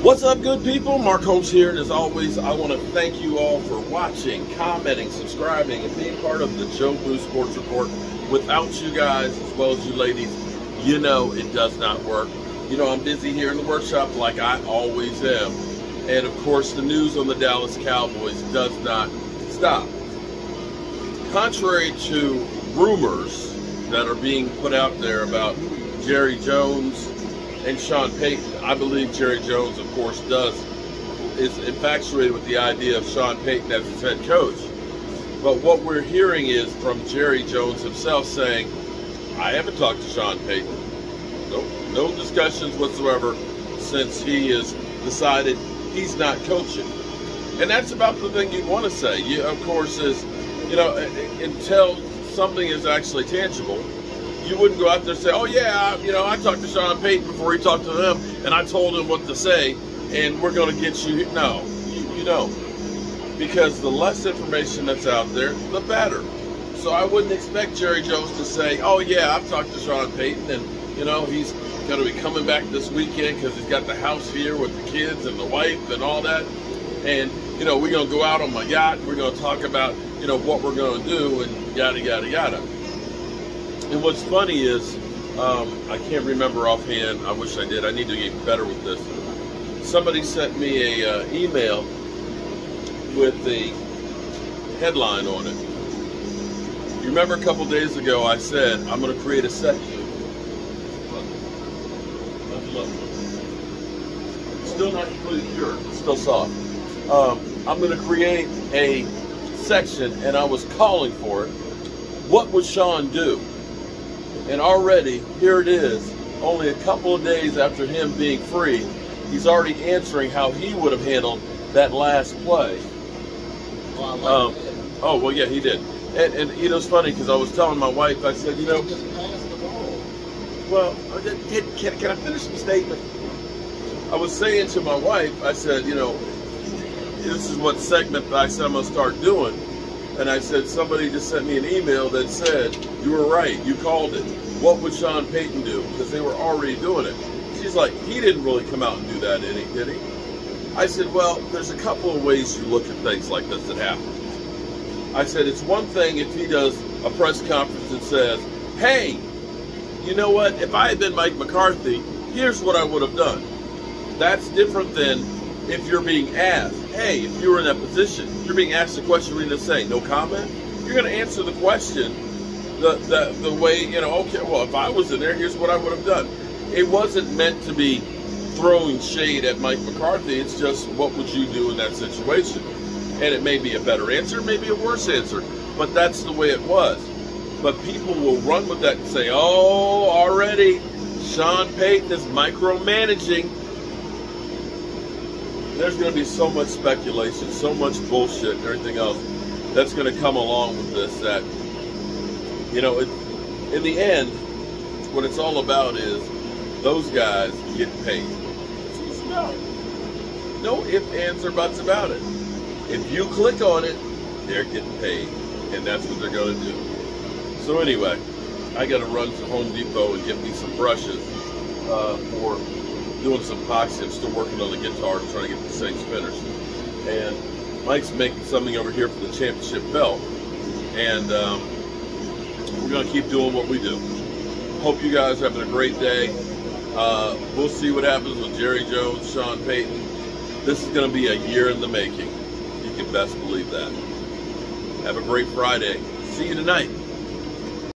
What's up, good people? Mark Holmes here, and as always, I want to thank you all for watching, commenting, subscribing, and being part of the Joe Blue Sports Report. Without you guys, as well as you ladies, you know it does not work. You know I'm busy here in the workshop like I always am. And of course, the news on the Dallas Cowboys does not stop. Contrary to rumors that are being put out there about Jerry Jones and Sean Payton, I believe Jerry Jones, of course, is infatuated with the idea of Sean Payton as his head coach. But what we're hearing is from Jerry Jones himself saying, I haven't talked to Sean Payton. No discussions whatsoever since he has decided he's not coaching. And that's about the thing you'd want to say. You, of course, is, you know, until something is actually tangible, you wouldn't go out there and say, oh yeah, you know, I talked to Sean Payton before he talked to them, and I told him what to say, and we're going to get you. No, you don't. Because the less information that's out there, the better. So I wouldn't expect Jerry Jones to say, oh yeah, I've talked to Sean Payton, and, you know, he's going to be coming back this weekend because he's got the house here with the kids and the wife and all that. And, you know, we're going to go out on my yacht, and we're going to talk about, you know, what we're going to do, and yada, yada, yada. And what's funny is, I can't remember offhand. I wish I did. I need to get better with this. Somebody sent me a email with the headline on it. You remember a couple days ago I said I'm going to create a section. Still not completely pure. It's still soft. I'm going to create a section, and I was calling for it. What would Sean do? And already, here it is, only a couple of days after him being free, he's already answering how he would have handled that last play. Oh, well, yeah, he did. And you know, it's funny because I was telling my wife, I said, you know, well, can I finish the statement? I was saying to my wife, I said, you know, this is what segment I said I'm going to start doing. And I said, somebody just sent me an email that said, you were right, you called it. What would Sean Payton do? Because they were already doing it. She's like, he didn't really come out and do that, did he? I said, well, there's a couple of ways you look at things like this that happen. I said, it's one thing if he does a press conference and says, hey, you know what, if I had been Mike McCarthy, here's what I would have done. That's different than if you're being asked, hey, if you were in that position, you're being asked a question, you're going to say, no comment? You're going to answer the question the way, you know, okay, well, if I was in there, here's what I would have done. It wasn't meant to be throwing shade at Mike McCarthy. It's just, what would you do in that situation? And it may be a better answer, maybe a worse answer, but that's the way it was. But people will run with that and say, oh, already Sean Payton is micromanaging. There's going to be so much speculation, so much bullshit and everything else that's going to come along with this that, you know, in the end, what it's all about is those guys get paid. No ifs, ands, or buts about it. If you click on it, they're getting paid, and that's what they're going to do. So anyway, I got to run to Home Depot and get me some brushes for doing some epoxy. I'm still working on the guitar, trying to get the same spinners. And Mike's making something over here for the championship belt, and we're going to keep doing what we do. Hope you guys are having a great day. We'll see what happens with Jerry Jones, Sean Payton. This is going to be a year in the making. You can best believe that. Have a great Friday. See you tonight.